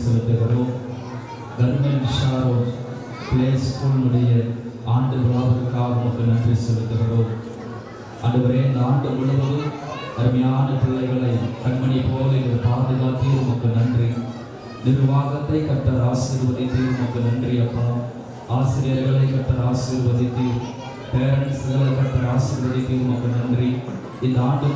செலுத்துகிறோம். Government ஷாரோ play ஸ்கூலுடைய ஆண்டு விழாவிற்காக உமக்கு நன்றி செலுத்துகிறோம். ஆண்டவரே, இந்த ஆண்டு முழுவதும் அருமையான பிள்ளைகளை கண்மணி போல பாதுகாத்து உமக்கு நன்றி. நிர்வாகத்தை கர்த்தர் ஆசீர்வதித்து உமக்கு நன்றி அப்பா. ஆசிரியர்களை கர்த்தர் ஆசீர்வதித்து, பேரண்ட்ஸ்களை கர்த்தர் ஆசீர்வதித்து உமக்கு நன்றி. இந்த ஆண்டு